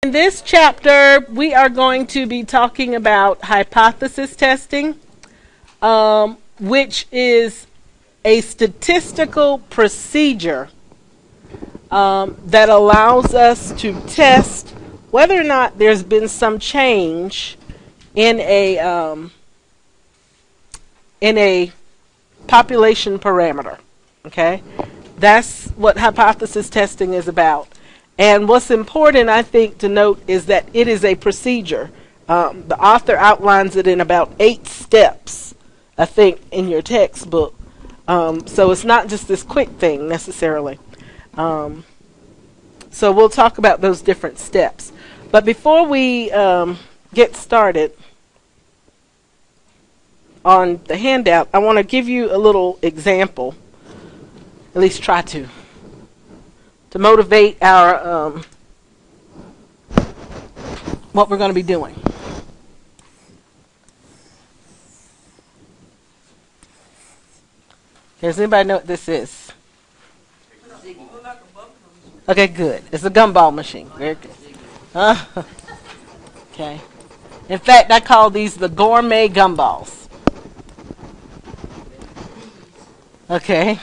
In this chapter, we are going to be talking about hypothesis testing, which is a statistical procedure that allows us to test whether or not there's been some change in a population parameter. Okay, that's what hypothesis testing is about. And what's important, I think, to note is that it is a procedure. The author outlines it in about 8 steps, I think, in your textbook. So it's not just this quick thing necessarily. So we'll talk about those different steps. But before we get started on the handout, I want to give you a little example, at least try to motivate our what we're going to be doing. Does anybody know what this is? Okay, good. It's a gumball machine. Very good. Okay. In fact, I call these the gourmet gumballs. Okay.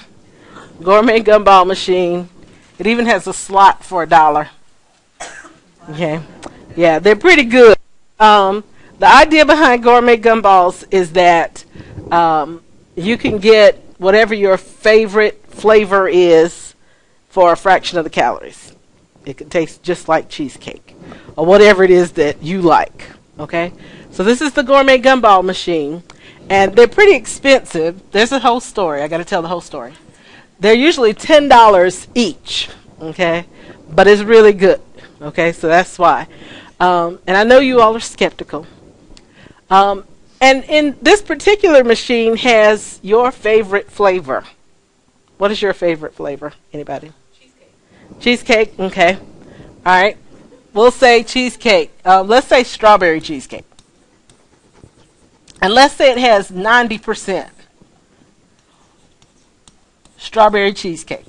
Gourmet gumball machine. It even has a slot for $1. Okay. Yeah, they're pretty good. The idea behind gourmet gumballs is that you can get whatever your favorite flavor is for a fraction of the calories. It can taste just like cheesecake or whatever it is that you like. Okay. So this is the gourmet gumball machine, and they're pretty expensive. There's a whole story. I got to tell the whole story. They're usually $10 each, okay? But it's really good, okay? So that's why. And I know you all are skeptical. And in this particular machine has your favorite flavor. What is your favorite flavor? Anybody? Cheesecake. Cheesecake, okay. All right. We'll say cheesecake. Let's say strawberry cheesecake. And let's say it has 90% strawberry cheesecake.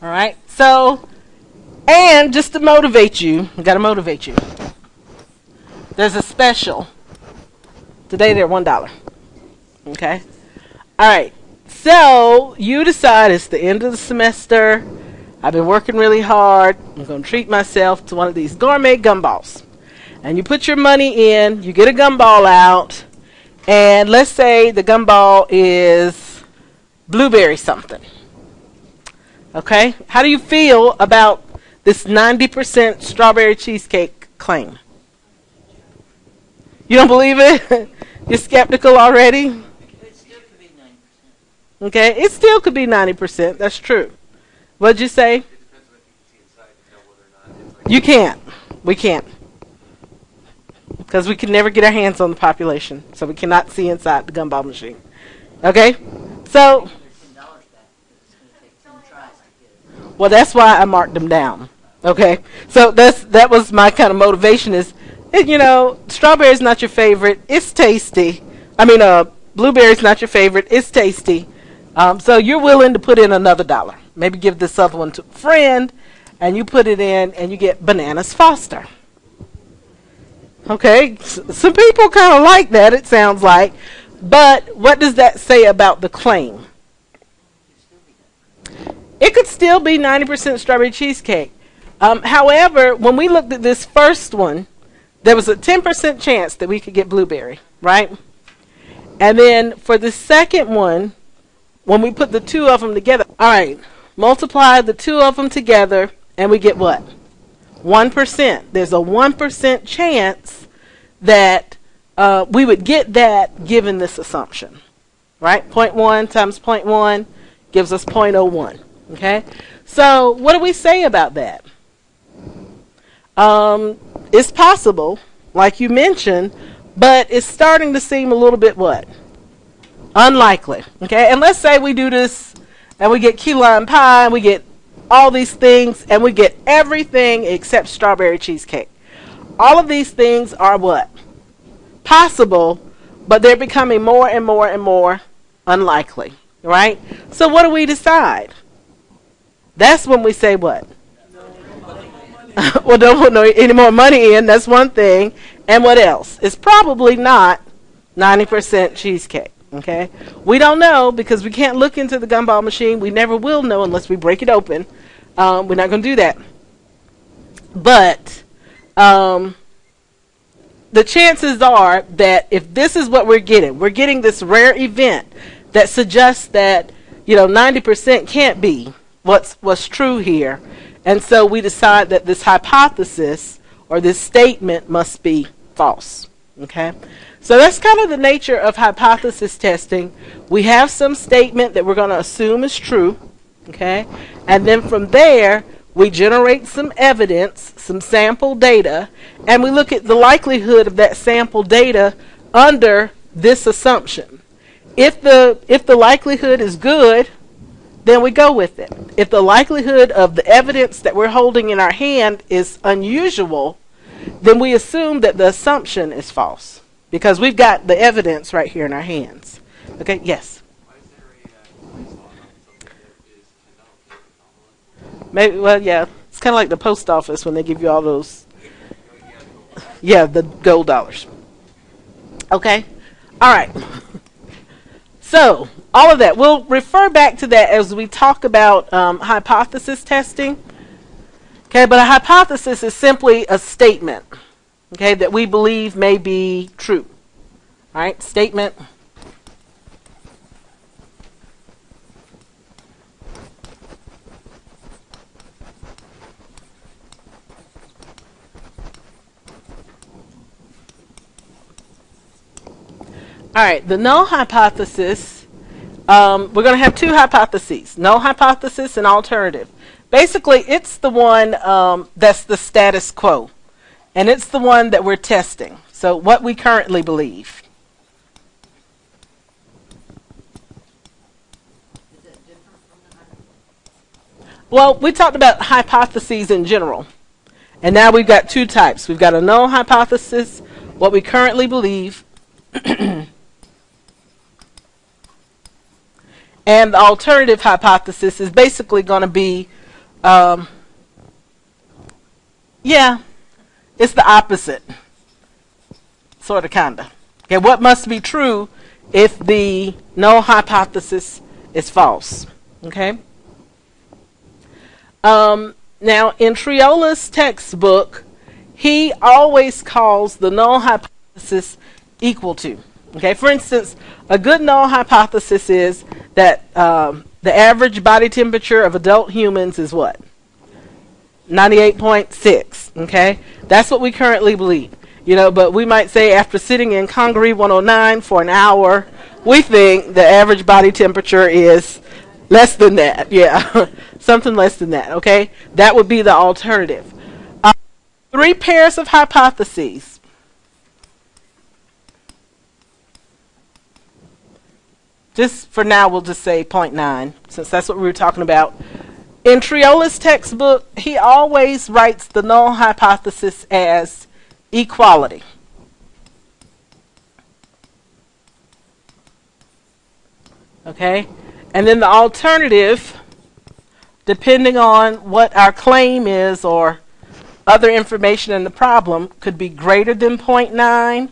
All right. So, and just to motivate you, I got to motivate you. There's a special. Today they're $1. Okay. All right. So you decide it's the end of the semester. I've been working really hard. I'm going to treat myself to one of these gourmet gumballs. And you put your money in. You get a gumball out. And let's say the gumball is blueberry something. Okay? How do you feel about this 90% strawberry cheesecake claim? You don't believe it? You're skeptical already? It still could be 90%. Okay? It still could be 90%. That's true. What'd you say? It depends on if you can see inside to tell whether or not it's like... You can't. We can't. Because we can never get our hands on the population, so we cannot see inside the gumball machine. Okay? So, well, that's why I marked them down. Okay? So that was my kind of motivation is, you know, strawberry is not your favorite. It's tasty. I mean, blueberry is not your favorite. It's tasty. So you're willing to put in another $1. Maybe give this other one to a friend, and you put it in, and you get Bananas Foster. Okay, some people kind of like that, it sounds like. But what does that say about the claim? It could still be 90% strawberry cheesecake. However, when we looked at this first one, there was a 10% chance that we could get blueberry, right? And then for the second one, when we put the two of them together, all right, multiply the two of them together, and we get what? 1%. There's a 1% chance that we would get that given this assumption, right? 0.1 times 0.1 gives us 0.01, okay? So what do we say about that? It's possible, like you mentioned, but it's starting to seem a little bit what? Unlikely, okay? And let's say we do this and we get key lime pie and we get all these things, and we get everything except strawberry cheesecake. All of these things are what? Possible, but they're becoming more and more and more unlikely, right? So what do we decide? That's when we say what? Well, don't put any more money in. That's one thing. And what else? It's probably not 90% cheesecake. Okay, we don't know because we can't look into the gumball machine. We never will know unless we break it open. We're not going to do that. But the chances are that if this is what we're getting this rare event that suggests that 90% can't be what's true here, and so we decide that this hypothesis or this statement must be false. Okay, so that's kind of the nature of hypothesis testing. We have some statement that we're going to assume is true, okay, and then from there we generate some evidence, some sample data, and we look at the likelihood of that sample data under this assumption. If the likelihood is good, then we go with it. If the likelihood of the evidence that we're holding in our hand is unusual, then we assume that the assumption is false because we've got the evidence right here in our hands. Okay, yes? Why is there a place on something that is $10? Maybe, well, yeah. It's kind of like the post office when they give you all those, yeah, the gold dollars. Okay? All right. So, all of that. We'll refer back to that as we talk about hypothesis testing. Okay, but a hypothesis is simply a statement, okay, that we believe may be true. All right, statement. All right, the null hypothesis, we're going to have two hypotheses, null hypothesis and alternative. Basically, it's the one that's the status quo, and it's the one that we're testing. So what we currently believe. Is that different from the hypothesis? Well, we talked about hypotheses in general, and now we've got two types. We've got a null hypothesis, what we currently believe, and the alternative hypothesis is basically going to be, yeah, it's the opposite, sort of, kind of. Okay, what must be true if the null hypothesis is false? Okay. Now, in Triola's textbook, he always calls the null hypothesis equal to. Okay, for instance, a good null hypothesis is that the average body temperature of adult humans is what? 98.6. Okay, that's what we currently believe. But we might say after sitting in Congaree 109 for an hour, we think the average body temperature is less than that. Yeah, something less than that. Okay, that would be the alternative. Three pairs of hypotheses. Just for now, we'll just say 0.9, since that's what we were talking about. In Triola's textbook, he always writes the null hypothesis as equality. Okay? And then the alternative, depending on what our claim is or other information in the problem, could be greater than 0.9,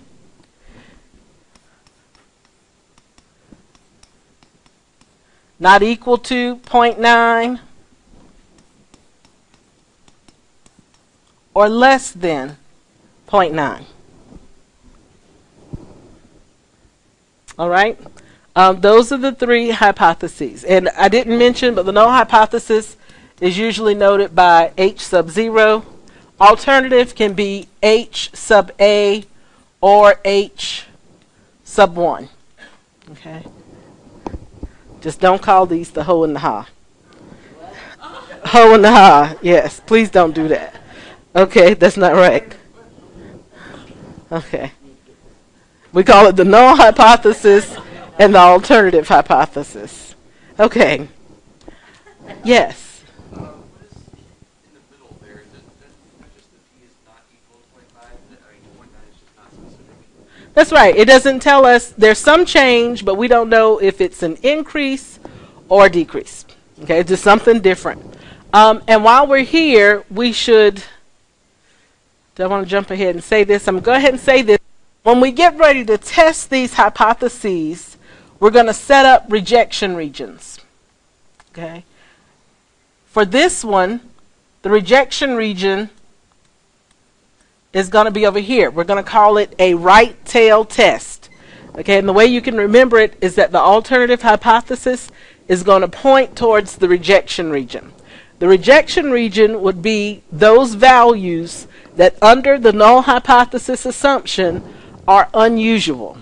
not equal to 0.9, or less than 0.9. All right? Those are the three hypotheses. And I didn't mention, but the null hypothesis is usually noted by H sub 0. Alternative can be H sub A or H sub 1. Okay? Just don't call these the ho and the ha. Ho and the ha. Yes, please don't do that. Okay, that's not right. Okay. We call it the null hypothesis and the alternative hypothesis. Okay. Yes. What is in the middle there? Is it just the p is not equal to 0.5? I mean, 0.9 is just not specific. That's right. It doesn't tell us there's some change, but we don't know if it's an increase or decrease. Okay, it's just something different. And while we're here, we should do I want to jump ahead and say this? I'm going to go ahead and say this. When we get ready to test these hypotheses, we're going to set up rejection regions. Okay. For this one, the rejection region is going to be over here. We're going to call it a right tail test. Okay, and the way you can remember it is that the alternative hypothesis is going to point towards the rejection region. The rejection region would be those values that under the null hypothesis assumption are unusual.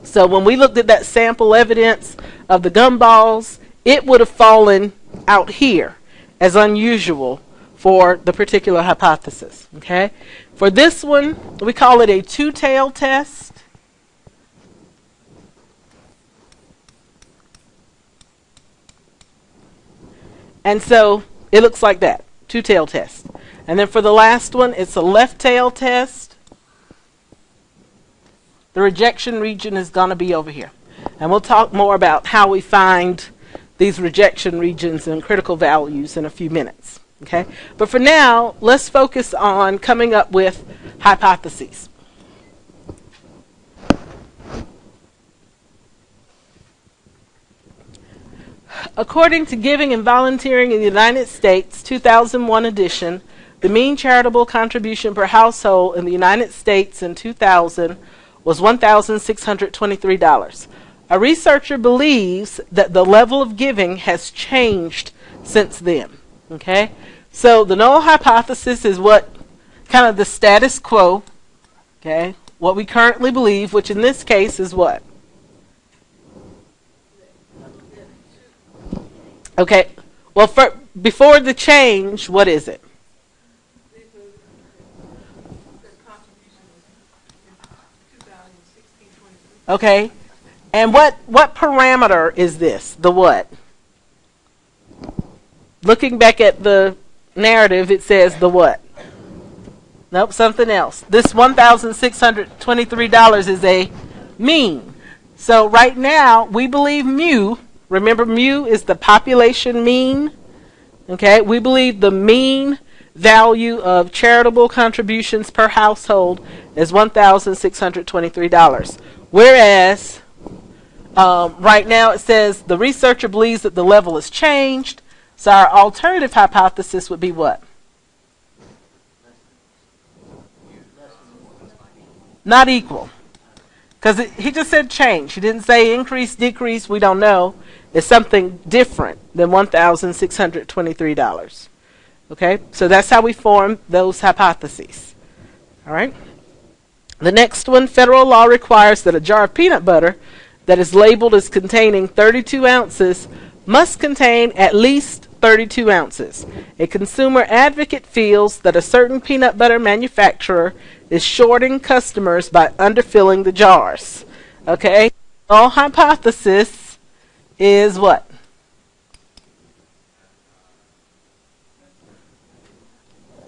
So when we looked at that sample evidence of the gumballs, it would have fallen out here as unusual for the particular hypothesis. Okay? For this one, we call it a two-tail test. And so it looks like that, two-tail test. And then for the last one, it's a left tail test. The rejection region is going to be over here. And we'll talk more about how we find these rejection regions and critical values in a few minutes. Okay? But for now, let's focus on coming up with hypotheses. According to Giving and Volunteering in the United States, 2001 edition, the mean charitable contribution per household in the United States in 2000 was $1,623. A researcher believes that the level of giving has changed since then. Okay? So the null hypothesis is what kind of the status quo, okay? What we currently believe, which in this case is what? Okay, well, before the change, what is it? Okay, and what parameter is this? The what? Looking back at the narrative, it says the what? Nope, something else. This $1,623 is a mean. So right now, we believe mu. Remember, mu is the population mean. Okay, we believe the mean value of charitable contributions per household is $1,623. Whereas, right now it says the researcher believes that the level has changed. So our alternative hypothesis would be what? Not equal. Because he just said change. He didn't say increase, decrease, we don't know. It's something different than $1,623. Okay, so that's how we form those hypotheses. All right. The next one, federal law requires that a jar of peanut butter that is labeled as containing 32 ounces must contain at least 32 ounces. A consumer advocate feels that a certain peanut butter manufacturer is shorting customers by underfilling the jars. Okay, null hypothesis is what?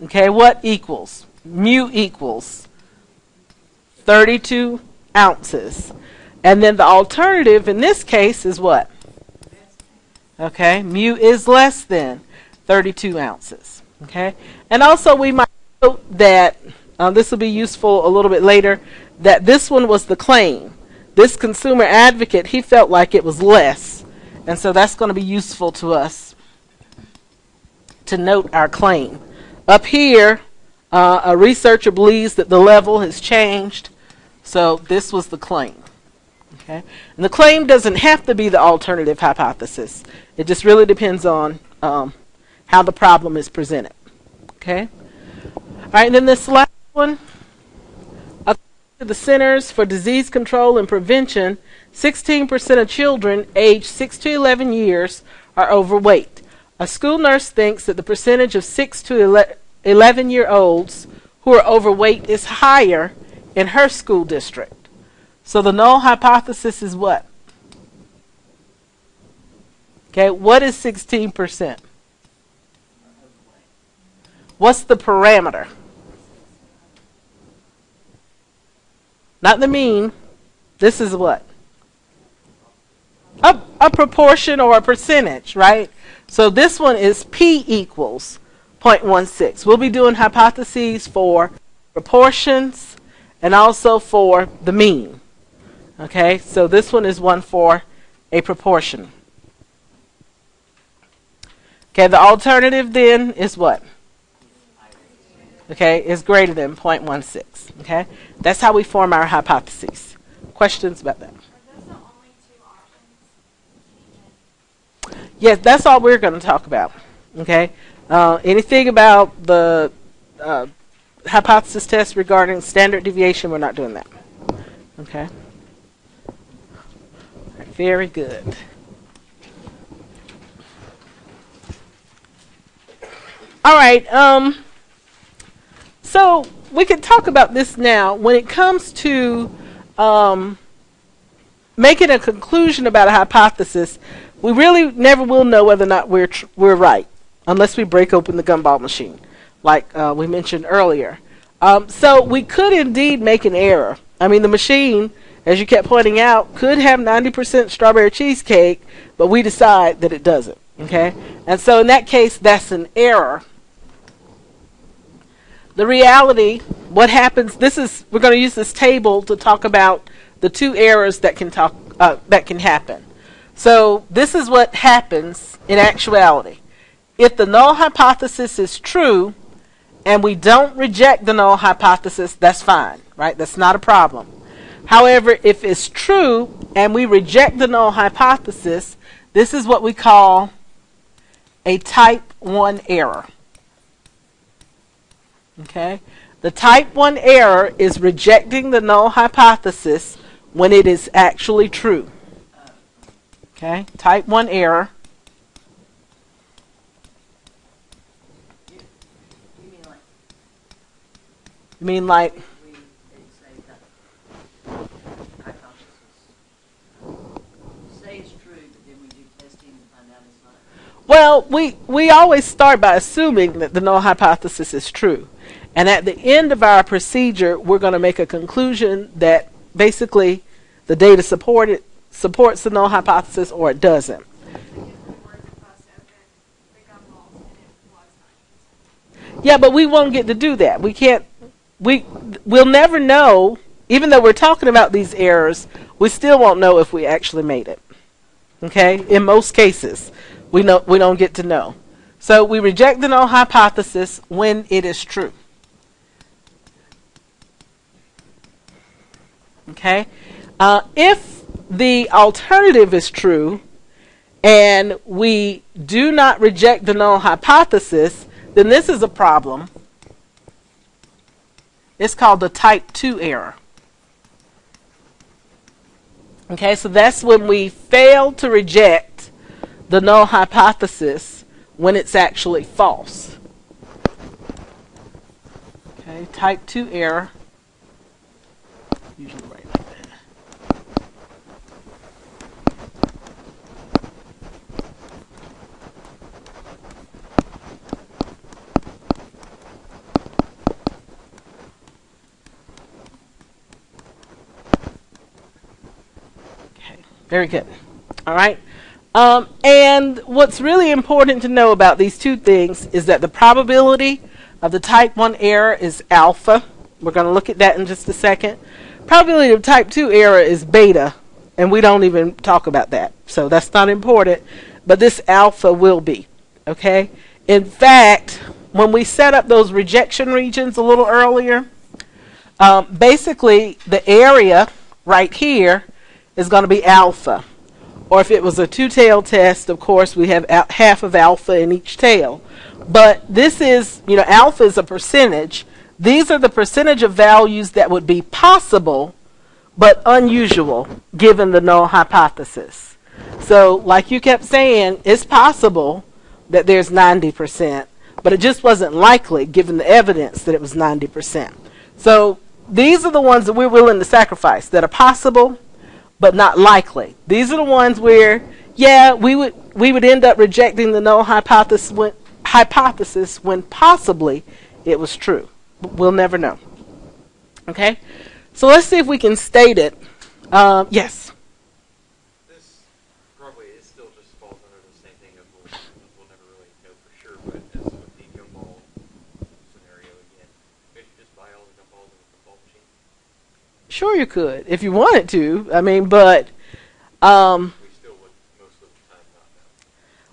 Okay, what equals? Mu equals 32 ounces. And then the alternative in this case is what? Okay, mu is less than 32 ounces. Okay, and also we might note that this will be useful a little bit later, that this one was the claim. This consumer advocate, he felt like it was less. And so that's going to be useful to us to note our claim. Up here, a researcher believes that the level has changed. So this was the claim. Okay? And the claim doesn't have to be the alternative hypothesis. It just really depends on how the problem is presented. Okay? All right, and then this last one. According to the Centers for Disease Control and Prevention, 16% of children aged 6 to 11 years are overweight. A school nurse thinks that the percentage of 6 to 11-year-olds who are overweight is higher in her school district. So the null hypothesis is what? Okay, what is 16%? What's the parameter? Not the mean. This is what? A proportion or a percentage, right? So this one is P equals 0.16. We'll be doing hypotheses for proportions and also for the mean. Okay, so this one is one for a proportion. Okay, the alternative then is what? Okay, is greater than 0.16. Okay, that's how we form our hypotheses. Questions about that? Are those the only two options? Yes, that's all we're going to talk about. Okay, anything about the hypothesis test regarding standard deviation, we're not doing that. Okay. Very good. All right. So we can talk about this now. When it comes to making a conclusion about a hypothesis, we really never will know whether or not we're right unless we break open the gumball machine, like we mentioned earlier. So we could indeed make an error. I mean, the machine, as you kept pointing out, could have 90% strawberry cheesecake, but we decide that it doesn't. Okay? And so in that case, that's an error. The reality, what happens, we're going to use this table to talk about the two errors that can happen. So this is what happens in actuality. If the null hypothesis is true and we don't reject the null hypothesis, that's fine, right? That's not a problem. However, if it's true and we reject the null hypothesis, this is what we call a type 1 error. Okay? The type 1 error is rejecting the null hypothesis when it is actually true. Okay? Type 1 error. You mean like well, we always start by assuming that the null hypothesis is true. And at the end of our procedure, we're going to make a conclusion that basically the data supports the null hypothesis or it doesn't. Yeah, but we won't get to do that. We'll never know, even though we're talking about these errors, we still won't know if we actually made it. Okay? In most cases, we don't get to know. So we reject the null hypothesis when it is true. Okay? If the alternative is true and we do not reject the null hypothesis, then this is a problem. It's called the type 2 error. Okay, so that's when we fail to reject the null hypothesis when it's actually false. Okay, type 2 error. Usually right like that. Okay, very good. All right. And what's really important to know about these two things is that the probability of the type 1 error is alpha. We're going to look at that in just a second. Probability of type 2 error is beta, and we don't even talk about that. So that's not important, but this alpha will be. Okay? In fact, when we set up those rejection regions a little earlier, basically the area right here is going to be alpha. Or if it was a two-tailed test, of course, we have half of alpha in each tail. But this is, alpha is a percentage. These are the percentage of values that would be possible but unusual given the null hypothesis. So, like you kept saying, it's possible that there's 90%, but it just wasn't likely given the evidence that it was 90%. So, these are the ones that we're willing to sacrifice that are possible but not likely. These are the ones where, yeah, we would end up rejecting the null hypothesis when possibly it was true. But we'll never know. Okay? So let's see if we can state it. Yes? This probably still just falls under the same thing of we'll never really know for sure, but as with the gumball Sure you could, if you wanted to. I mean, but, We still would most of the time not know.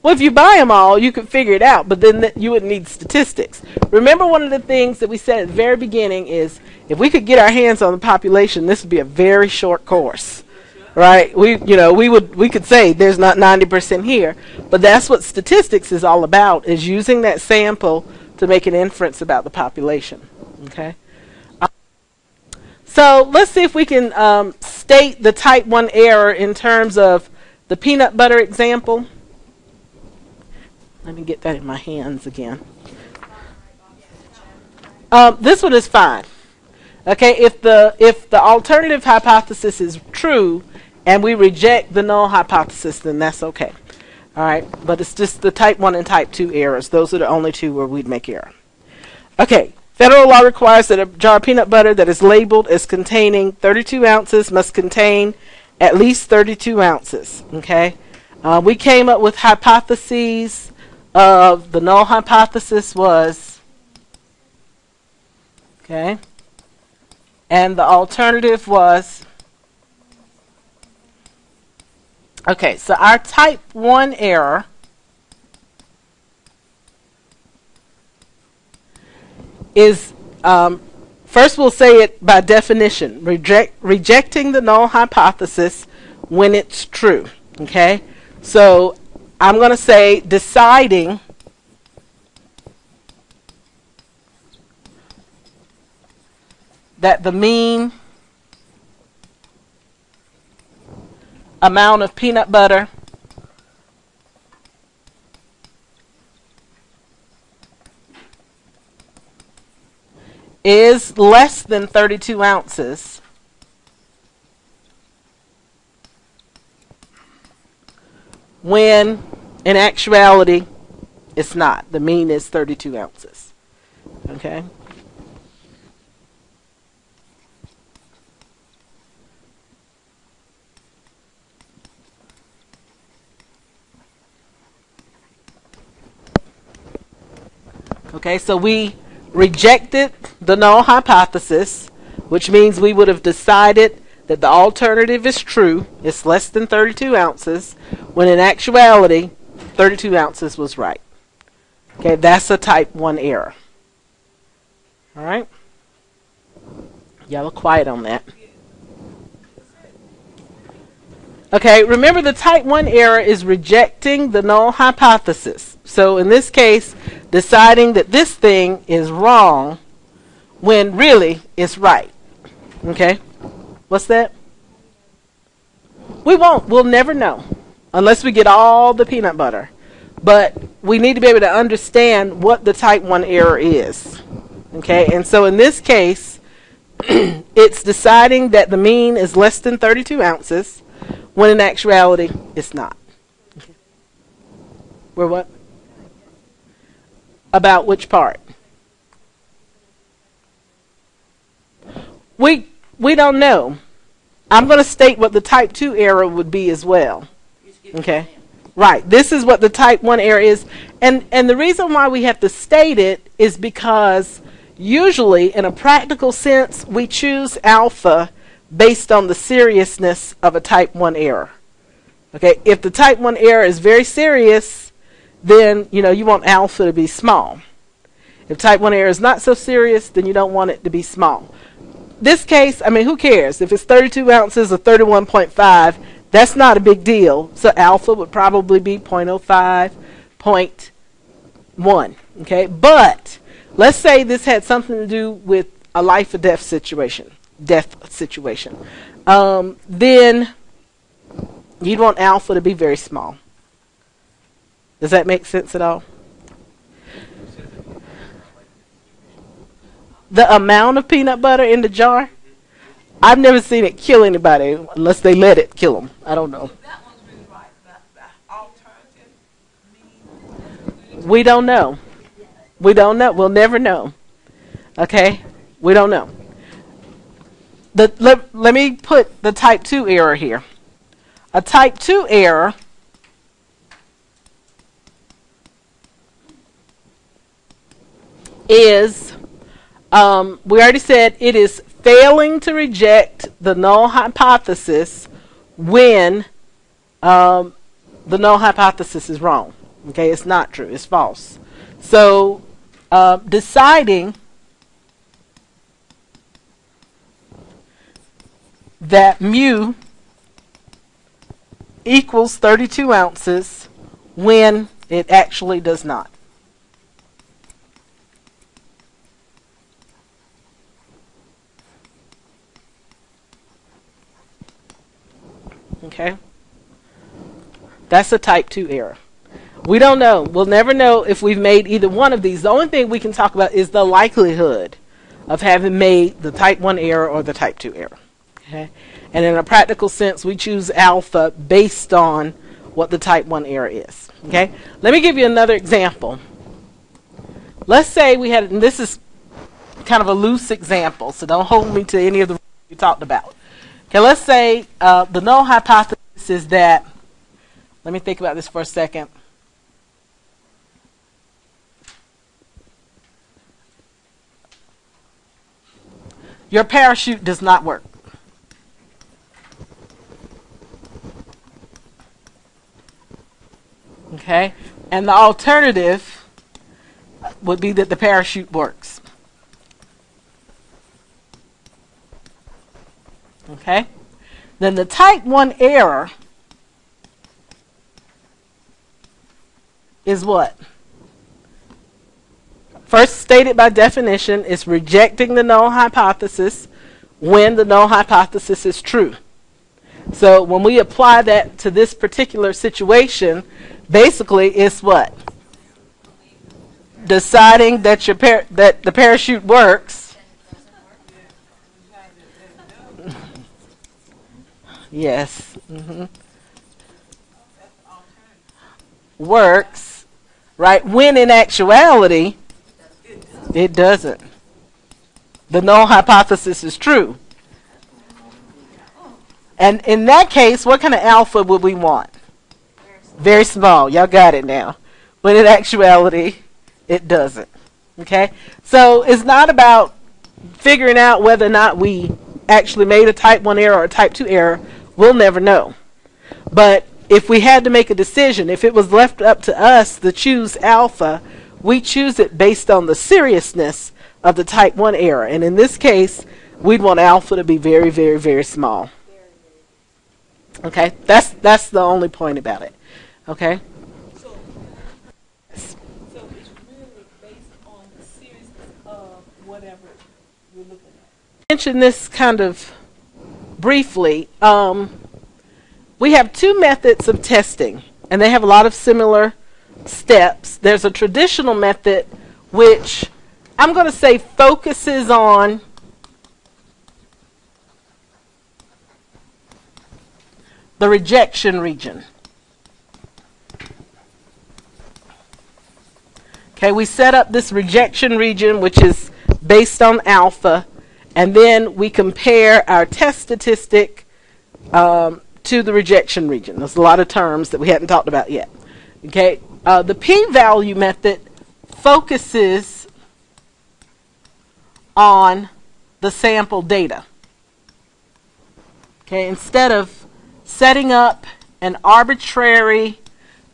well, if you buy them all, you could figure it out, but then you wouldn't need statistics. Remember, one of the things that we said at the very beginning is if we could get our hands on the population, this would be a very short course. Right? We could say there's not 90% here, but that's what statistics is all about, is using that sample to make an inference about the population. Okay? So let's see if we can state the type 1 error in terms of the peanut butter example. Let me get that in my hands again. This one is fine. Okay, if the alternative hypothesis is true and we reject the null hypothesis, then that's okay. All right, but it's just the type 1 and type 2 errors. Those are the only two where we'd make error. Okay, federal law requires that a jar of peanut butter that is labeled as containing 32 ounces must contain at least 32 ounces. Okay, we came up with hypotheses of the null hypothesis was, okay, and the alternative was, okay, so our type 1 error is, first we'll say it by definition, rejecting the null hypothesis when it's true. Okay, so I'm going to say deciding that the mean amount of peanut butter is less than 32 ounces when in actuality it's not. The mean is 32 ounces. Okay? Okay, so we rejected the null hypothesis, which means we would have decided that the alternative is true. It's less than 32 ounces, when in actuality, 32 ounces was right. Okay, that's a type 1 error. All right? Y'all are quiet on that. Okay, remember the type 1 error is rejecting the null hypothesis. So in this case, deciding that this thing is wrong when really it's right. Okay? What's that? We won't. We'll never know unless we get all the peanut butter. But we need to be able to understand what the type 1 error is. Okay? And so in this case, it's deciding that the mean is less than 32 ounces when in actuality it's not. Okay. We're what? About which part? We don't know. I'm going to state what the type 2 error would be as well. Okay? Right. This is what the type 1 error is. And the reason why we have to state it is because usually, in a practical sense, we choose alpha based on the seriousness of a type 1 error. Okay? If the type 1 error is very serious, then you want alpha to be small. If type 1 error is not so serious, then you don't want it to be small. This case, I mean, who cares? If it's 32 ounces or 31.5, that's not a big deal. So alpha would probably be 0.05, 0.1. Okay? But let's say this had something to do with a life or death situation. Then you'd want alpha to be very small. Does that make sense at all? The amount of peanut butter in the jar? I've never seen it kill anybody unless they let it kill them. I don't know. That one's really right. The alternative means We don't know. We don't know. We'll never know. Okay? We don't know. Let me put the type 2 error here. A type 2 error is, we already said it is failing to reject reject the null hypothesis when the null hypothesis is wrong. Okay, it's not true, it's false. So deciding that mu equals 32 ounces when it actually does not. Okay? That's a type 2 error. We don't know. We'll never know if we've made either one of these. The only thing we can talk about is the likelihood of having made the type 1 error or the type 2 error. Okay? And in a practical sense, we choose alpha based on what the type 1 error is. Okay? Let me give you another example. Let's say we had, and this is kind of a loose example, so don't hold me to any of the we talked about. Okay, let's say the null hypothesis is that, let me think about this for a second. Your parachute does not work. Okay, and the alternative would be that the parachute works. Okay, then the type 1 error is what? First stated by definition, is rejecting the null hypothesis when the null hypothesis is true. So when we apply that to this particular situation, basically it's what? Deciding that that the parachute works. Yes. Works, right? When in actuality, it doesn't. The null hypothesis is true. And in that case, what kind of alpha would we want? Very small. Y'all got it now. But in actuality, it doesn't. Okay? So it's not about figuring out whether or not we actually made a type 1 error or a type 2 error. We'll never know. But if we had to make a decision, if it was left up to us to choose alpha, we choose it based on the seriousness of the type 1 error. And in this case, we'd want alpha to be very, very, very small. Okay? That's the only point about it. Okay? So it's really based on the seriousness of whatever you're looking at. Mention this kind of briefly. We have two methods of testing, and they have a lot of similar steps. There's a traditional method which I'm going to say focuses on the rejection region. Okay, we set up this rejection region which is based on alpha, and then we compare our test statistic to the rejection region. There's a lot of terms that we hadn't talked about yet. Okay, the p-value method focuses on the sample data. Okay, instead of setting up an arbitrary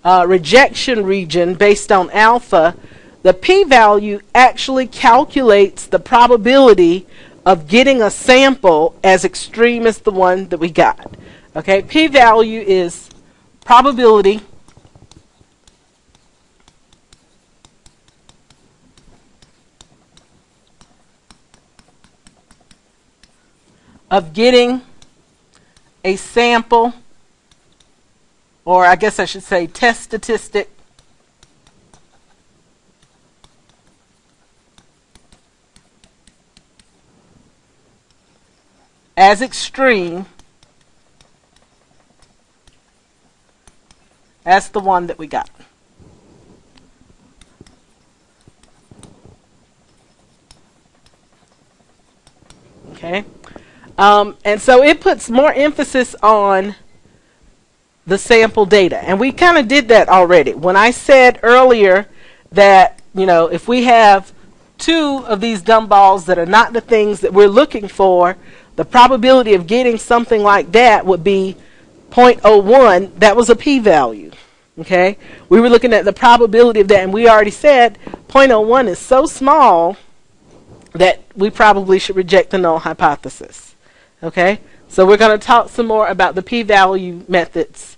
rejection region based on alpha, the p-value actually calculates the probability of getting a sample as extreme as the one that we got. Okay, p-value is probability of getting a sample, or I guess I should say test statistic, as extreme as the one that we got. Okay, and so it puts more emphasis on the sample data, and we kind of did that already. When I said earlier that, you know, if we have two of these dumbbells that are not the things that we're looking for, the probability of getting something like that would be 0.01. That was a p-value. Okay, we were looking at the probability of that, and we already said 0.01 is so small that we probably should reject the null hypothesis. Okay, so we're going to talk some more about the p-value methods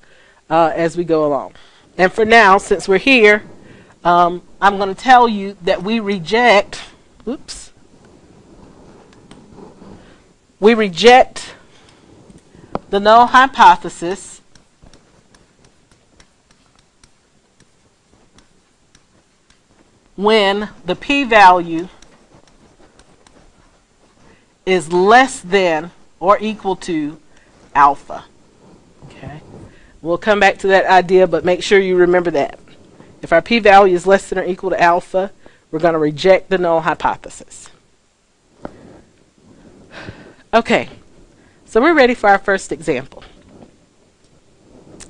as we go along. And for now, since we're here, I'm going to tell you that we reject, we reject the null hypothesis when the p-value is less than or equal to alpha. Okay, we'll come back to that idea, but make sure you remember that. If our p-value is less than or equal to alpha, we're going to reject the null hypothesis. Okay, so we're ready for our first example.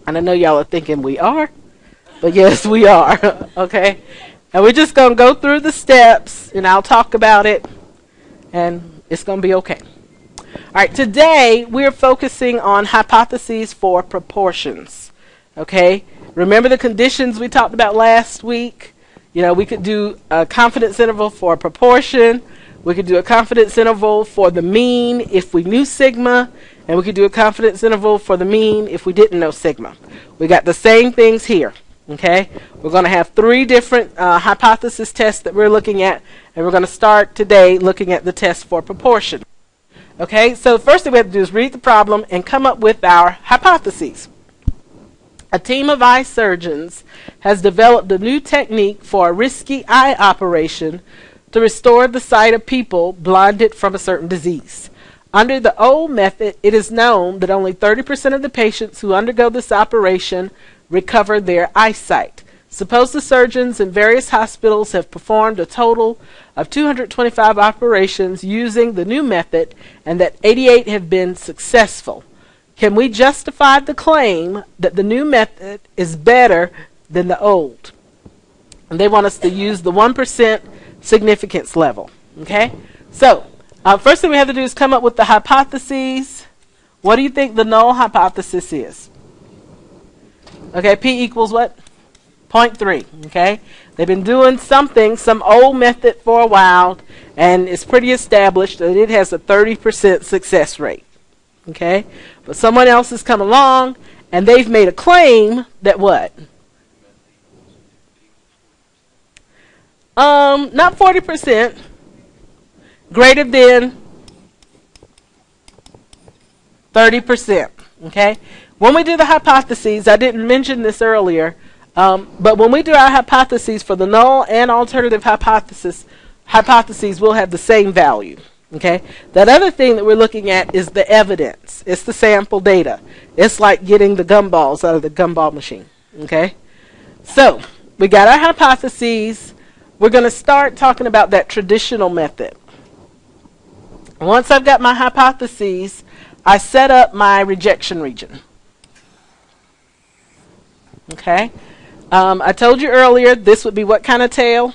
And I know y'all are thinking we are, but yes, we are. Okay, and we're just going to go through the steps, and I'll talk about it, and it's going to be okay. All right, today we're focusing on hypotheses for proportions. Okay, remember the conditions we talked about last week? You know, we could do a confidence interval for a proportion. We could do a confidence interval for the mean if we knew sigma, and we could do a confidence interval for the mean if we didn't know sigma. We got the same things here. Okay, we're going to have 3 different hypothesis tests that we're looking at, and we're going to start today looking at the test for proportion. Okay, so the first thing we have to do is read the problem and come up with our hypotheses. A team of eye surgeons has developed a new technique for a risky eye operation to restore the sight of people blinded from a certain disease. Under the old method, it is known that only 30% of the patients who undergo this operation recover their eyesight. Suppose the surgeons in various hospitals have performed a total of 225 operations using the new method, and that 88 have been successful. Can we justify the claim that the new method is better than the old? And they want us to use the 1% significance level. Okay, so first thing we have to do is come up with the hypotheses. What do you think the null hypothesis is? Okay, p equals what? 0.3. Okay, they've been doing some old method for a while, and it's pretty established that it has a 30% success rate. Okay, but someone else has come along and they've made a claim that what? Not 40%, greater than 30%. Okay, when we do the hypotheses, I didn't mention this earlier, but when we do our hypotheses for the null and alternative hypotheses, we'll have the same value. Okay, that other thing that we're looking at is the evidence. It's the sample data. It's like getting the gumballs out of the gumball machine. Okay, so we got our hypotheses. We're going to start talking about that traditional method. Once I've got my hypotheses, I set up my rejection region. Okay, I told you earlier this would be what kind of tail?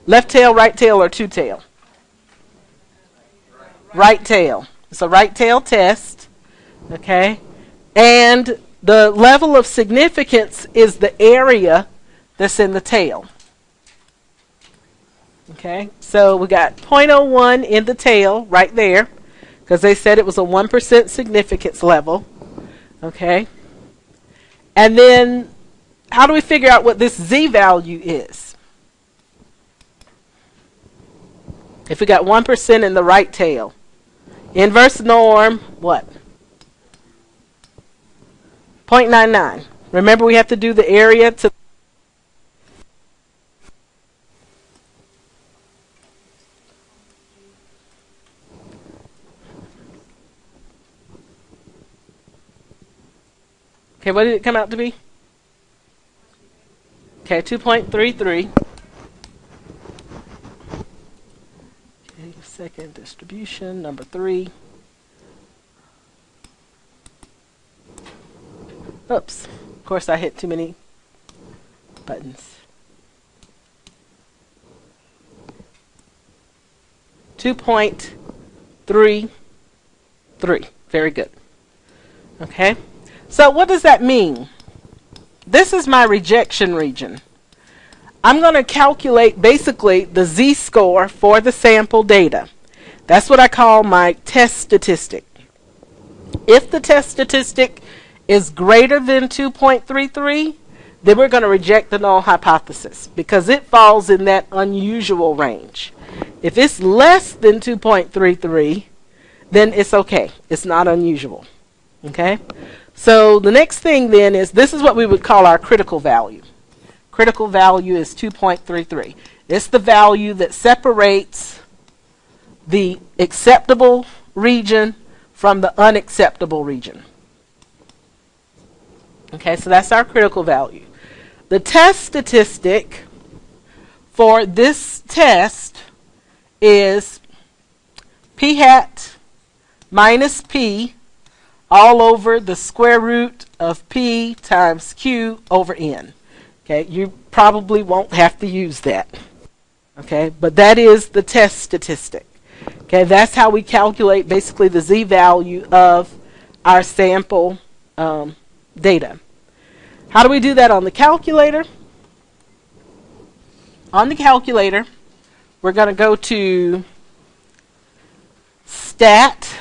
Left tail, right tail, or two tail? Right tail. It's a right tail test. Okay, and the level of significance is the area that's in the tail. Okay, so we got 0.01 in the tail right there because they said it was a 1% significance level. Okay, and then how do we figure out what this z value is? If we got 1% in the right tail, inverse norm, what? 0.99. Remember, we have to do the area to. Okay, what did it come out to be? Okay, 2.33. Okay, second distribution, number 3. Oops, of course I hit too many buttons. 2.33. 3, 3. Very good. Okay. So what does that mean? This is my rejection region. I'm going to calculate basically the z-score for the sample data. That's what I call my test statistic. If the test statistic is greater than 2.33, then we're going to reject the null hypothesis because it falls in that unusual range. If it's less than 2.33, then it's okay. It's not unusual. Okay? So the next thing then is, this is what we would call our critical value. Critical value is 2.33. It's the value that separates the acceptable region from the unacceptable region. Okay, so that's our critical value. The test statistic for this test is p hat minus p all over the square root of p times q over n. Okay, you probably won't have to use that. Okay, but that is the test statistic. Okay, that's how we calculate basically the z-value of our sample data. How do we do that on the calculator? On the calculator, we're going to go to Stat,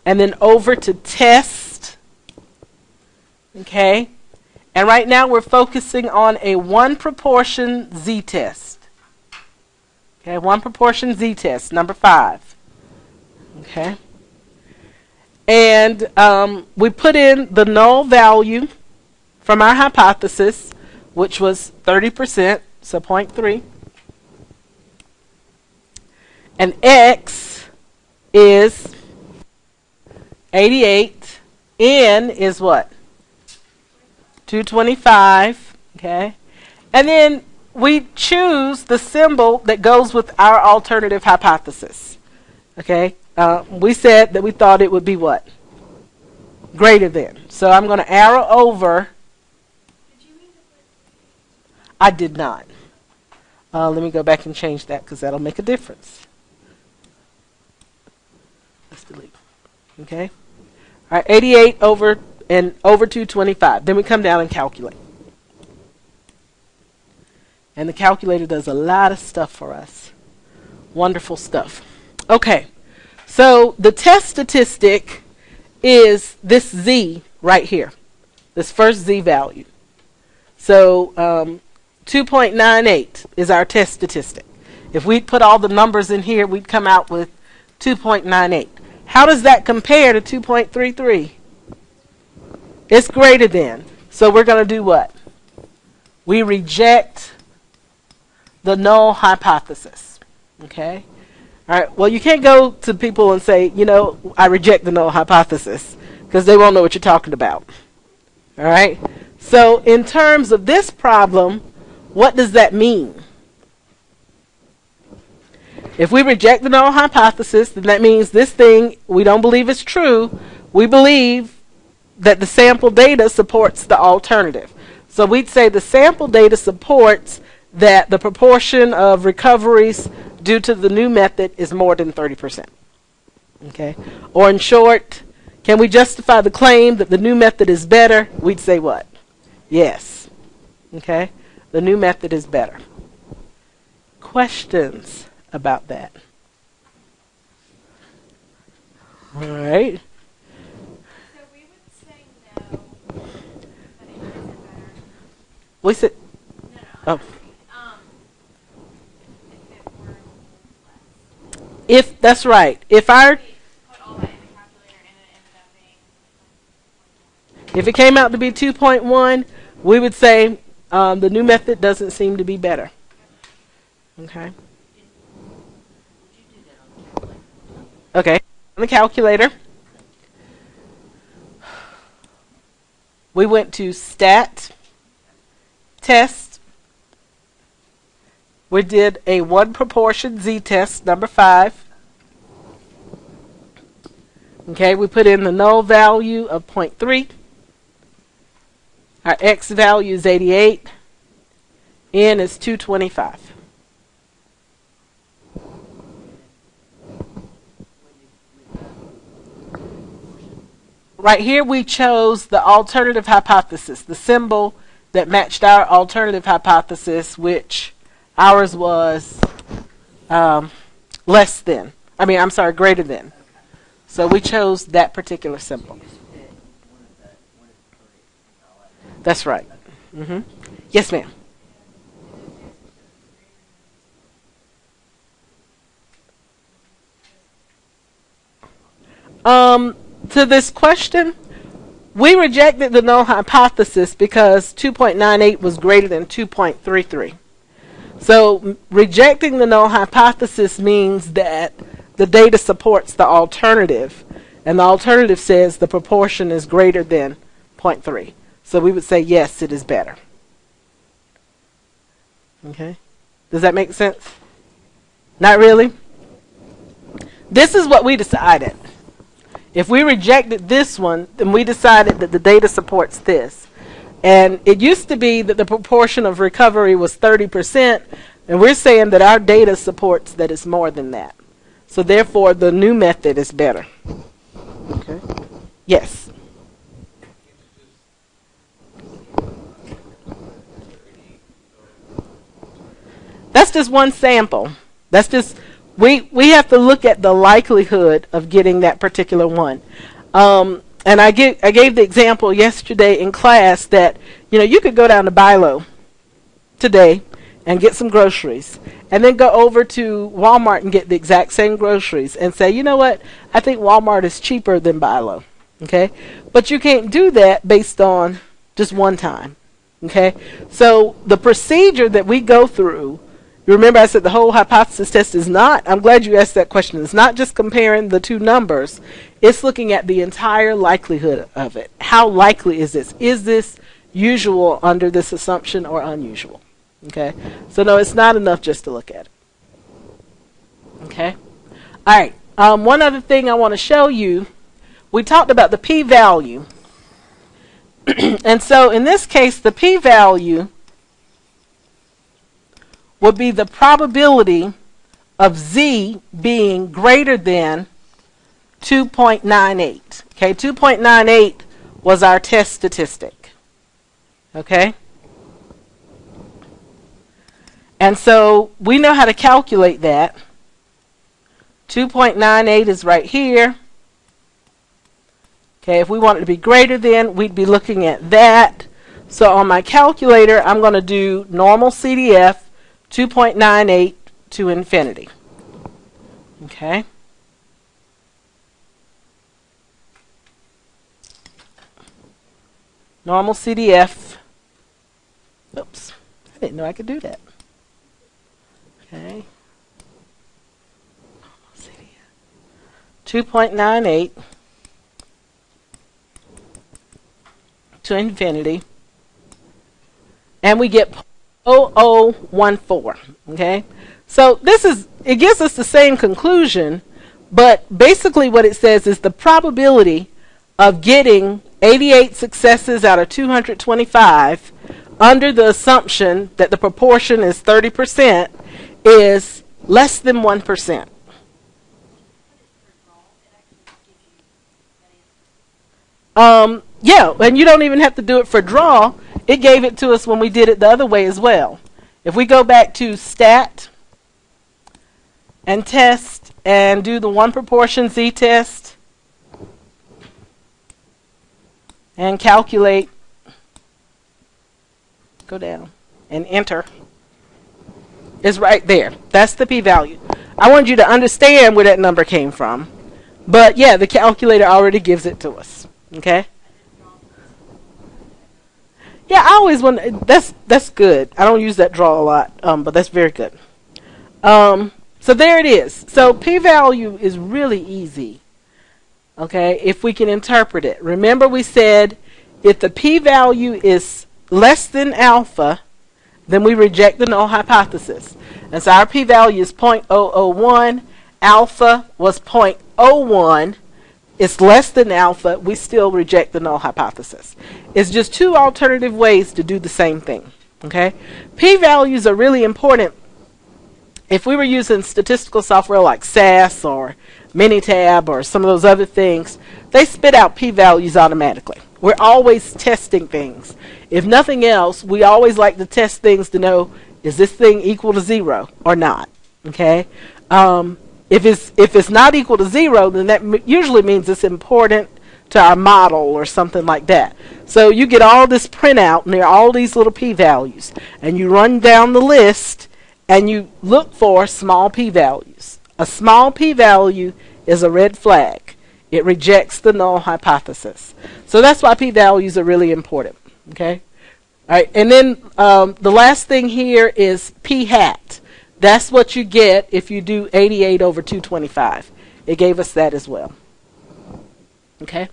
and then over to Test. Okay, and right now we're focusing on a one proportion z-test. Okay, one proportion z-test, number 5. Okay. And we put in the null value from our hypothesis, which was 30%, so 0.3. And x is 88. N is what? 225. Okay. And then we choose the symbol that goes with our alternative hypothesis. Okay. We said that we thought it would be what? Greater than. So I'm going to arrow over. Did you mean to put? I did not. Let me go back and change that because that'll make a difference. Let's delete. Okay. All right. 88 over 225. Then we come down and calculate. And the calculator does a lot of stuff for us. Wonderful stuff. Okay. So the test statistic is this z right here, this first z value. So 2.98 is our test statistic. If we put all the numbers in here, we'd come out with 2.98. How does that compare to 2.33? It's greater than. So we're going to do what? We reject the null hypothesis. Okay? All right. Well, you can't go to people and say, you know, I reject the null hypothesis, because they won't know what you're talking about. All right. So in terms of this problem, what does that mean? If we reject the null hypothesis, then that means this thing we don't believe is true. We believe that the sample data supports the alternative. So we'd say the sample data supports that the proportion of recoveries due to the new method is more than 30%. Okay? Or in short, can we justify the claim that the new method is better? We'd say what? Yes. Okay? The new method is better. Questions about that? All right. So we would say no, but it isn't better. We said, No, no. oh, If it were less. if that's right. If our We put all that in the calculator and it ended up being. If it came out to be 2.1, we would say the new method doesn't seem to be better. Okay. Okay. On the calculator, we went to Stat, Test. We did a one proportion z-test, number 5. Okay, we put in the null value of 0.3. Our x value is 88. N is 225. right here we chose the alternative hypothesis, the symbol that matched our alternative hypothesis, which ours was less than. I'm sorry, greater than. So we chose that particular symbol. That's right. Yes, ma'am. To this question, we rejected the null hypothesis because 2.98 was greater than 2.33. So rejecting the null hypothesis means that the data supports the alternative, and the alternative says the proportion is greater than 0.3. So we would say, yes, it is better. Okay? Does that make sense? Not really? This is what we decided. If we rejected this one, then we decided that the data supports this. And it used to be that the proportion of recovery was 30%, and we're saying that our data supports that it's more than that. So therefore, the new method is better. Okay? Yes. That's just one sample. That's just, we have to look at the likelihood of getting that particular one. And I gave the example yesterday in class that, you could go down to Bilo today and get some groceries, and then go over to Walmart and get the exact same groceries and say, you know what, I think Walmart is cheaper than Bilo. Okay? But you can't do that based on just one time. Okay? So the procedure that we go through, you remember I said the whole hypothesis test is not, I'm glad you asked that question, it's not just comparing the two numbers, it's looking at the entire likelihood of it. How likely is this? Is this usual under this assumption or unusual? Okay, so no, it's not enough just to look at it. Okay, all right, one other thing I want to show you, we talked about the p-value. And so in this case, the p-value would be the probability of z being greater than 2.98. Okay, 2.98 was our test statistic. Okay? And so we know how to calculate that. 2.98 is right here. Okay, if we want it to be greater than, we'd be looking at that. So on my calculator, I'm going to do normal CDF 2.98 to infinity. Okay. Normal CDF. Oops. I didn't know I could do that. Okay. Normal CDF. 2.98 to infinity. And we get 0.0014. Okay, so it gives us the same conclusion, but basically what it says is the probability of getting 88 successes out of 225 under the assumption that the proportion is 30% is less than 1%. Yeah, and you don't even have to do it for draw. It gave it to us when we did it the other way as well. If we go back to stat and test and do the one proportion z-test and calculate, go down and enter, it's right there. That's the p-value. I want you to understand where that number came from. But yeah, the calculator already gives it to us. Okay? Yeah, I always want. That's good. I don't use that draw a lot, but that's very good. So there it is. So p-value is really easy. Okay, if we can interpret it. Remember, we said if the p-value is less than alpha, then we reject the null hypothesis. And so our p-value is 0.001. Alpha was 0.01. It's less than alpha, we still reject the null hypothesis. It's just two alternative ways to do the same thing. Okay? P-values are really important if we were using statistical software like SAS or Minitab or some of those other things, they spit out p-values automatically. We're always testing things. If nothing else, we always like to test things to know, is this thing equal to 0 or not? Okay. If it's not equal to 0, then that usually means it's important to our model or something like that. So you get all this printout, and there are all these little p-values, and you run down the list, and you look for small p-values. A small p-value is a red flag. It rejects the null hypothesis. So that's why p-values are really important. Okay. All right. And then the last thing here is p-hat. That's what you get if you do 88 over 225. It gave us that as well. Okay.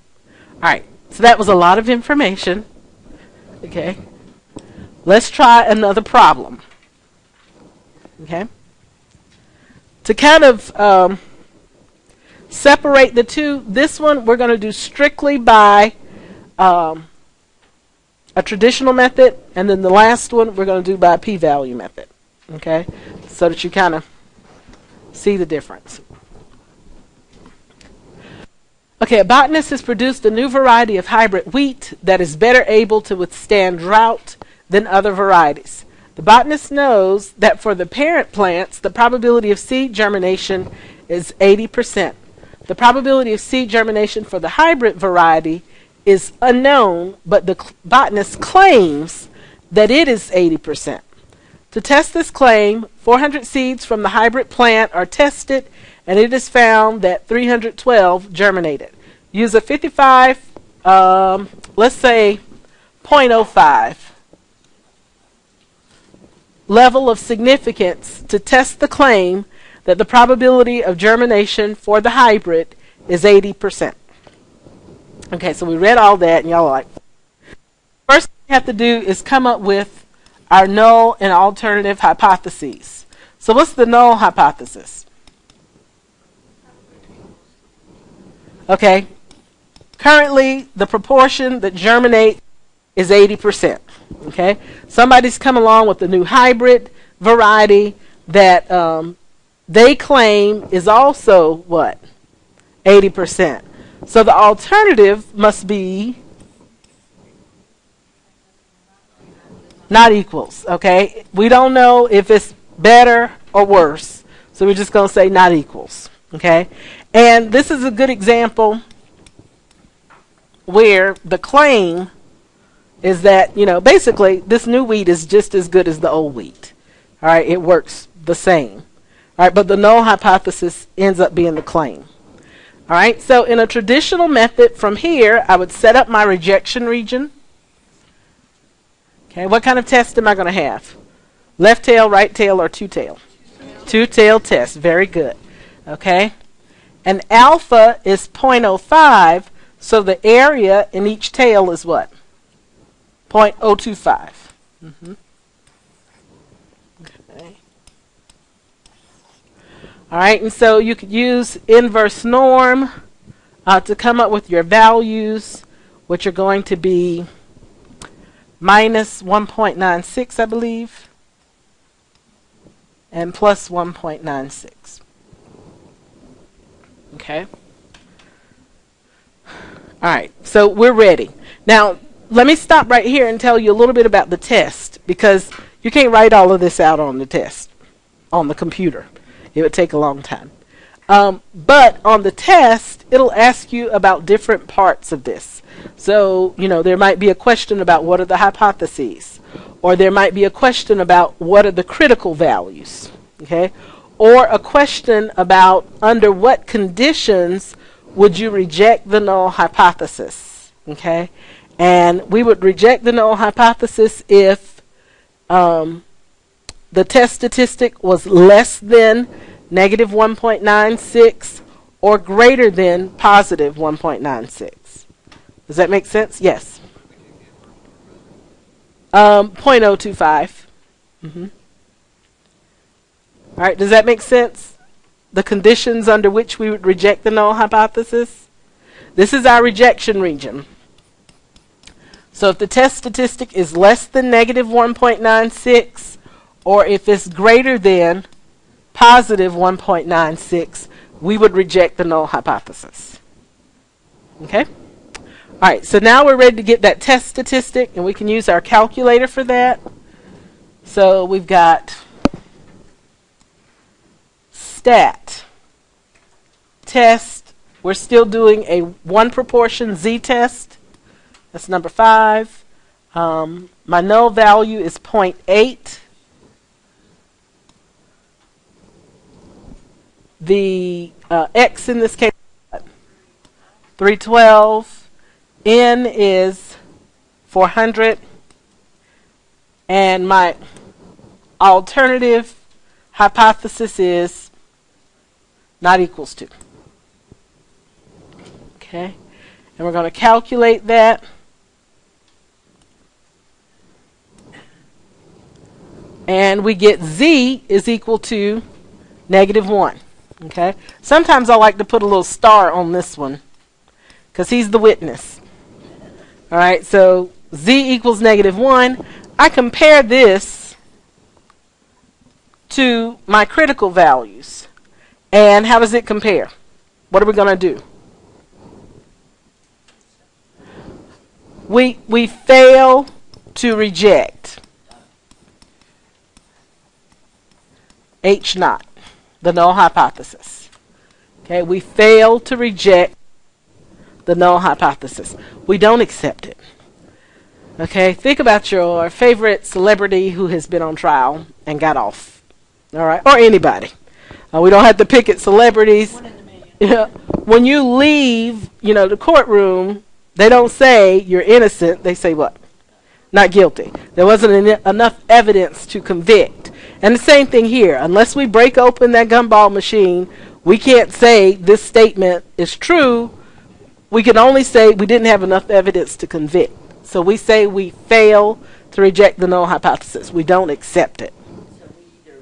All right. So that was a lot of information. Okay. Let's try another problem. Okay. To kind of separate the two, this one we're going to do strictly by a traditional method, and then the last one we're going to do by a p-value method. Okay, so that you kind of see the difference. Okay, a botanist has produced a new variety of hybrid wheat that is better able to withstand drought than other varieties. The botanist knows that for the parent plants, the probability of seed germination is 80%. The probability of seed germination for the hybrid variety is unknown, but the botanist claims that it is 80%. To test this claim, 400 seeds from the hybrid plant are tested, and it is found that 312 germinated. Use a 55, let's say 0.05 level of significance to test the claim that the probability of germination for the hybrid is 80%. Okay, so we read all that, and y'all are like, first thing we have to do is come up with our null and alternative hypotheses. So what's the null hypothesis? Okay. Currently, the proportion that germinate is 80%. Okay. Somebody's come along with a new hybrid variety that they claim is also what? 80%. So the alternative must be not equals, okay? We don't know if it's better or worse, so we're just going to say not equals, okay? And this is a good example where the claim is that, you know, basically this new wheat is just as good as the old wheat, all right? It works the same, all right? But the null hypothesis ends up being the claim, all right? So in a traditional method from here, I would set up my rejection region. Okay, what kind of test am I going to have? Left tail, right tail, or two-tail? Two-tail test. Very good. Okay. And alpha is 0.05, so the area in each tail is what? 0.025. Okay. All right, and so you could use inverse norm to come up with your values, which are going to be minus 1.96, I believe, and plus 1.96. Okay. All right, so we're ready. Now, let me stop right here and tell you a little bit about the test, because you can't write all of this out on the test, on the computer. It would take a long time. But on the test, it'll ask you about different parts of this. So, you know, there might be a question about what are the hypotheses, or there might be a question about what are the critical values, okay? Or a question about under what conditions would you reject the null hypothesis, okay? And we would reject the null hypothesis if the test statistic was less than negative 1.96 or greater than positive 1.96. Does that make sense? Yes. 0.025. All right, does that make sense? The conditions under which we would reject the null hypothesis? This is our rejection region. So if the test statistic is less than negative 1.96, or if it's greater than positive 1.96, we would reject the null hypothesis. Okay? All right, so now we're ready to get that test statistic, and we can use our calculator for that. So we've got stat, test. We're still doing a 1 proportion z-test. That's number 5. My null value is 0.8. The x in this case, 312. N is 400. And my alternative hypothesis is not equals to. Okay. And we're going to calculate that. And we get z is equal to -1. Okay. Sometimes I like to put a little star on this one because he's the witness. All right. So z equals -1. I compare this to my critical values. And how does it compare? What are we going to do? We fail to reject H naught, the null hypothesis. Okay, we fail to reject the null hypothesis. We don't accept it. Okay, think about your favorite celebrity who has been on trial and got off. All right, or anybody. We don't have to pick at celebrities. Yeah. When you leave, the courtroom, they don't say you're innocent. They say what? Not guilty. There wasn't enough evidence to convict. And the same thing here. Unless we break open that gumball machine, we can't say this statement is true. We can only say we didn't have enough evidence to convict. So we say we fail to reject the null hypothesis. We don't accept it. So we either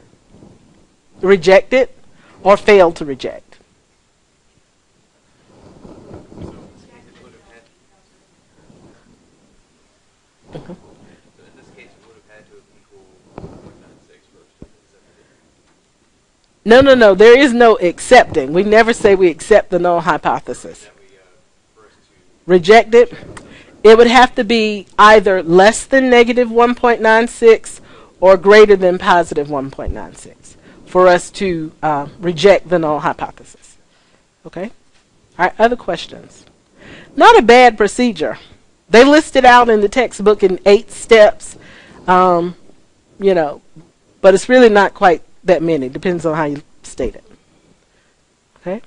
reject it or fail to reject. So in this case, it would have had to equal 1.96 for us to accept it. No. There is no accepting. We never say we accept the null hypothesis. That we, for us to Reject it. It would have to be either less than -1.96 or greater than positive 1.96 for us to reject the null hypothesis. Okay? All right, other questions? Not a bad procedure. They list it out in the textbook in 8 steps, but it's really not quite that many. Depends on how you state it. Okay?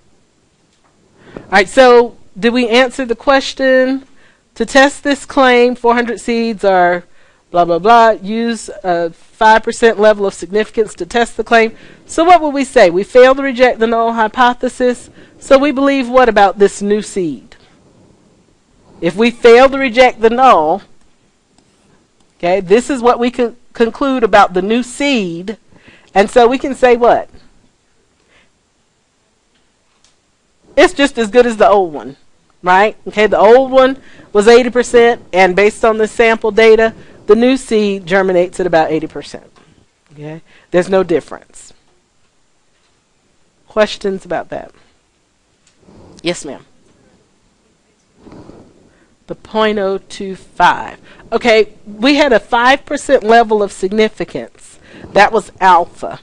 All right, so did we answer the question? To test this claim, 400 seeds are blah, blah, blah. Use a 5% level of significance to test the claim. So what would we say? We fail to reject the null hypothesis. So we believe what about this new seed? If we fail to reject the null, okay, this is what we can conclude about the new seed. And so we can say what? It's just as good as the old one, right? Okay, the old one was 80%, and based on the sample data, the new seed germinates at about 80%. Okay, there's no difference. Questions about that? Yes, ma'am. The 0.025. Okay, we had a 5% level of significance. That was alpha.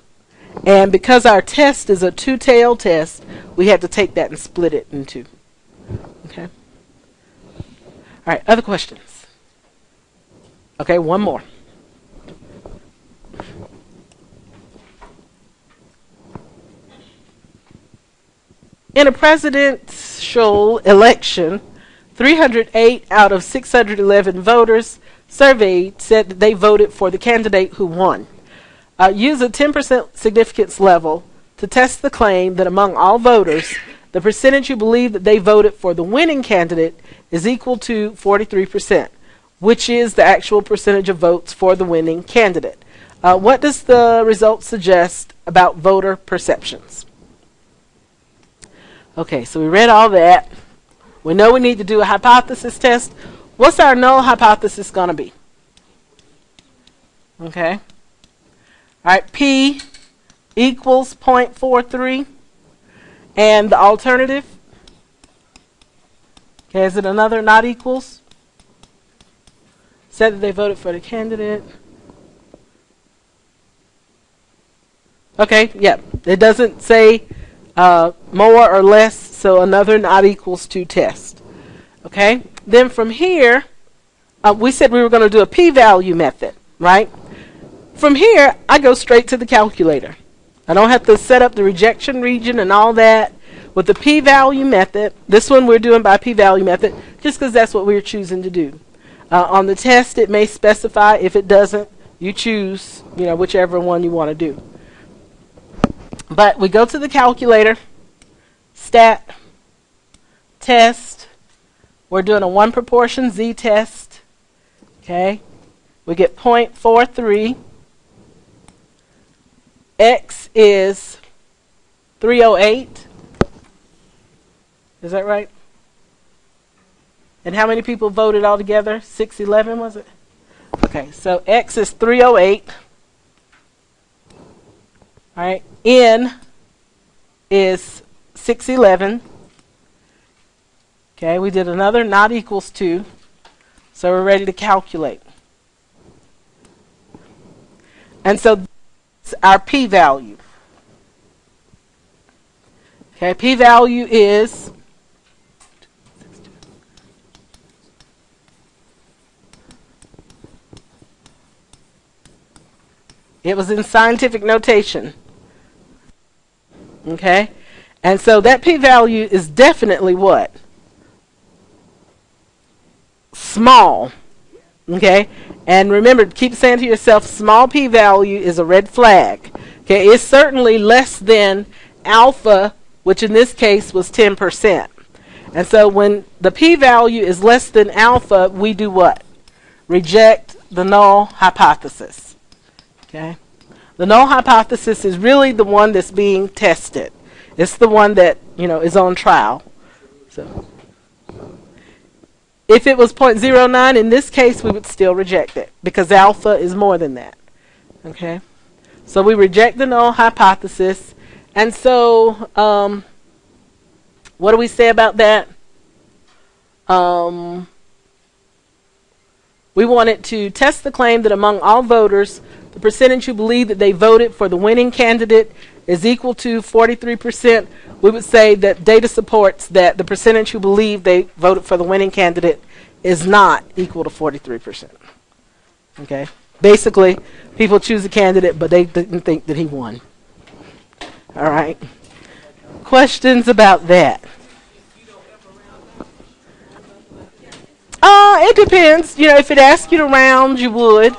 And because our test is a two-tail test, we had to take that and split it in 2. Okay. All right, other questions? Okay, one more. In a presidential election, 308 out of 611 voters surveyed said that they voted for the candidate who won. Use a 10% significance level to test the claim that among all voters, the percentage who believe that they voted for the winning candidate is equal to 43%, which is the actual percentage of votes for the winning candidate. What does the result suggest about voter perceptions? Okay, so we read all that. We know we need to do a hypothesis test. What's our null hypothesis going to be? Okay. All right, P equals 0.43, and the alternative, okay, is it another not equals? Said that they voted for the candidate. Okay, yep. It doesn't say more or less, so another not equals to test. Okay, then from here, we said we were going to do a p-value method, right? From here, I go straight to the calculator. I don't have to set up the rejection region and all that. With the p-value method, this one we're doing by p-value method, just because that's what we're choosing to do. On the test, it may specify. If it doesn't, you choose, whichever one you want to do. But we go to the calculator, stat, test. We're doing a 1 proportion z-test. Okay, we get 0.43. X is 308. Is that right? And how many people voted altogether? 611, was it? Okay, so X is 308. All right, N is 611. Okay, we did another not equals to, so we're ready to calculate. And so that's our p-value. Okay, p-value is it was in scientific notation. Okay, and so that p-value is definitely what? Small. Okay, and remember, keep saying to yourself, small p-value is a red flag. Okay, it's certainly less than alpha, which in this case was 10%. And so when the p-value is less than alpha, we do what? Reject the null hypothesis. Okay, the null hypothesis is really the one that's being tested. It's the one that is on trial. So if it was 0.09, in this case, we would still reject it because alpha is more than that. Okay, so we reject the null hypothesis. And so what do we say about that? We wanted to test the claim that among all voters, the percentage who believe that they voted for the winning candidate is equal to 43%. We would say that data supports that the percentage who believe they voted for the winning candidate is not equal to 43%. Okay? Basically, people choose a candidate, but they didn't think that he won. All right? Questions about that? It depends. If it asked you to round, you would.